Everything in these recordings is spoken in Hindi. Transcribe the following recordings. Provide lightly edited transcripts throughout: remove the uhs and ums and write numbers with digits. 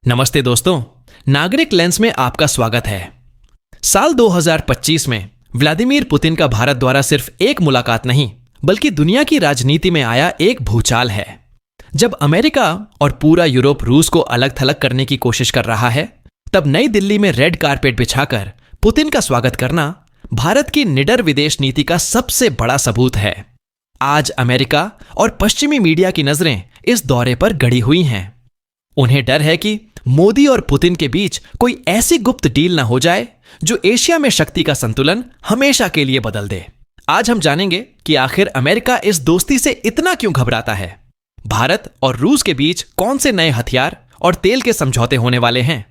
नमस्ते दोस्तों, नागरिक लेंस में आपका स्वागत है। साल 2025 में व्लादिमीर पुतिन का भारत द्वारा सिर्फ एक मुलाकात नहीं बल्कि दुनिया की राजनीति में आया एक भूचाल है। जब अमेरिका और पूरा यूरोप रूस को अलग थलग करने की कोशिश कर रहा है, तब नई दिल्ली में रेड कारपेट बिछाकर पुतिन का स्वागत करना भारत की निडर विदेश नीति का सबसे बड़ा सबूत है। आज अमेरिका और पश्चिमी मीडिया की नजरें इस दौरे पर गड़ी हुई हैं। उन्हें डर है कि मोदी और पुतिन के बीच कोई ऐसी गुप्त डील न हो जाए जो एशिया में शक्ति का संतुलन हमेशा के लिए बदल दे। आज हम जानेंगे कि आखिर अमेरिका इस दोस्ती से इतना क्यों घबराता है। भारत और रूस के बीच कौन से नए हथियार और तेल के समझौते होने वाले हैं।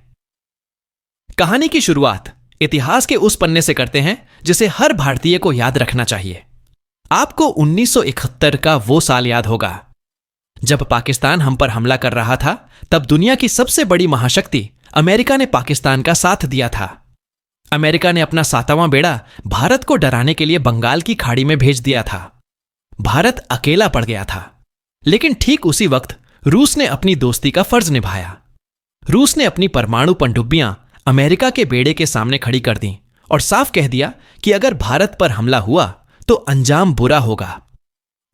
कहानी की शुरुआत इतिहास के उस पन्ने से करते हैं जिसे हर भारतीय को याद रखना चाहिए। आपको 1971 का वो साल याद होगा जब पाकिस्तान हम पर हमला कर रहा था। तब दुनिया की सबसे बड़ी महाशक्ति अमेरिका ने पाकिस्तान का साथ दिया था। अमेरिका ने अपना 7वां बेड़ा भारत को डराने के लिए बंगाल की खाड़ी में भेज दिया था। भारत अकेला पड़ गया था। लेकिन ठीक उसी वक्त रूस ने अपनी दोस्ती का फर्ज निभाया। रूस ने अपनी परमाणु पनडुब्बियां अमेरिका के बेड़े के सामने खड़ी कर दी और साफ कह दिया कि अगर भारत पर हमला हुआ तो अंजाम बुरा होगा।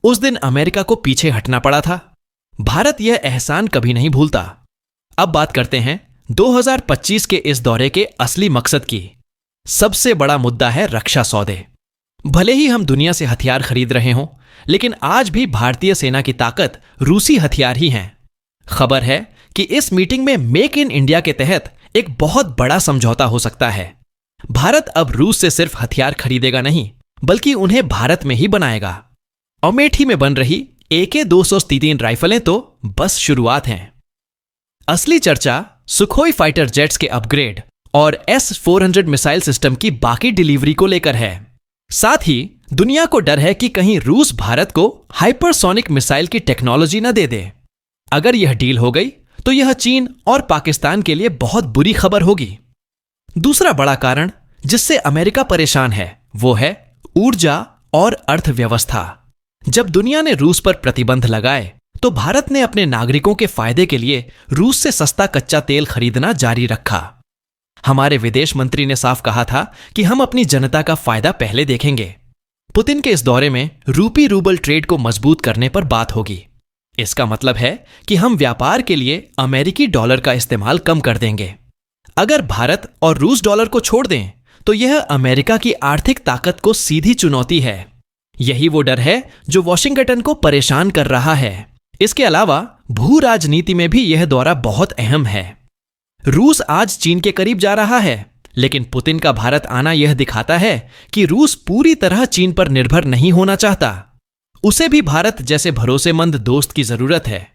उस दिन अमेरिका को पीछे हटना पड़ा था। भारत यह एहसान कभी नहीं भूलता। अब बात करते हैं 2025 के इस दौरे के असली मकसद की। सबसे बड़ा मुद्दा है रक्षा सौदे। भले ही हम दुनिया से हथियार खरीद रहे हों, लेकिन आज भी भारतीय सेना की ताकत रूसी हथियार ही हैं। खबर है कि इस मीटिंग में मेक इन इंडिया के तहत एक बहुत बड़ा समझौता हो सकता है। भारत अब रूस से सिर्फ हथियार खरीदेगा नहीं, बल्कि उन्हें भारत में ही बनाएगा। अमेठी में बन रही AK-233 राइफलें तो बस शुरुआत हैं। असली चर्चा सुखोई फाइटर जेट्स के अपग्रेड और S-400 मिसाइल सिस्टम की बाकी डिलीवरी को लेकर है। साथ ही दुनिया को डर है कि कहीं रूस भारत को हाइपरसोनिक मिसाइल की टेक्नोलॉजी न दे दे। अगर यह डील हो गई तो यह चीन और पाकिस्तान के लिए बहुत बुरी खबर होगी। दूसरा बड़ा कारण जिससे अमेरिका परेशान है वो है ऊर्जा और अर्थव्यवस्था। जब दुनिया ने रूस पर प्रतिबंध लगाए तो भारत ने अपने नागरिकों के फायदे के लिए रूस से सस्ता कच्चा तेल खरीदना जारी रखा। हमारे विदेश मंत्री ने साफ कहा था कि हम अपनी जनता का फायदा पहले देखेंगे। पुतिन के इस दौरे में रूपी रूबल ट्रेड को मजबूत करने पर बात होगी। इसका मतलब है कि हम व्यापार के लिए अमेरिकी डॉलर का इस्तेमाल कम कर देंगे। अगर भारत और रूस डॉलर को छोड़ दें तो यह अमेरिका की आर्थिक ताकत को सीधी चुनौती है। यही वो डर है जो वॉशिंगटन को परेशान कर रहा है। इसके अलावा भू राजनीति में भी यह दौरा बहुत अहम है। रूस आज चीन के करीब जा रहा है, लेकिन पुतिन का भारत आना यह दिखाता है कि रूस पूरी तरह चीन पर निर्भर नहीं होना चाहता। उसे भी भारत जैसे भरोसेमंद दोस्त की जरूरत है।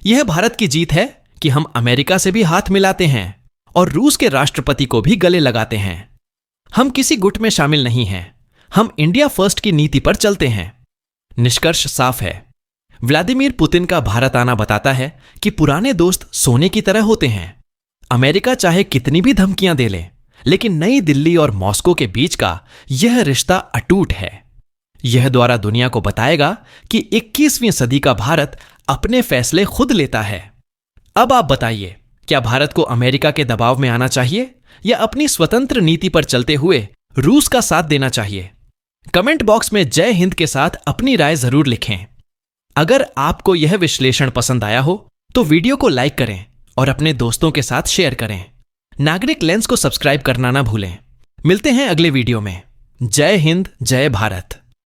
यह भारत की जीत है कि हम अमेरिका से भी हाथ मिलाते हैं और रूस के राष्ट्रपति को भी गले लगाते हैं। हम किसी गुट में शामिल नहीं हैं। हम इंडिया फर्स्ट की नीति पर चलते हैं। निष्कर्ष साफ है। व्लादिमीर पुतिन का भारत आना बताता है कि पुराने दोस्त सोने की तरह होते हैं। अमेरिका चाहे कितनी भी धमकियां दे ले, लेकिन नई दिल्ली और मॉस्को के बीच का यह रिश्ता अटूट है। यह दौरा दुनिया को बताएगा कि 21वीं सदी का भारत अपने फैसले खुद लेता है। अब आप बताइए, क्या भारत को अमेरिका के दबाव में आना चाहिए या अपनी स्वतंत्र नीति पर चलते हुए रूस का साथ देना चाहिए? कमेंट बॉक्स में जय हिंद के साथ अपनी राय जरूर लिखें। अगर आपको यह विश्लेषण पसंद आया हो तो वीडियो को लाइक करें और अपने दोस्तों के साथ शेयर करें। नागरिक लेंस को सब्सक्राइब करना ना भूलें। मिलते हैं अगले वीडियो में। जय हिंद, जय भारत।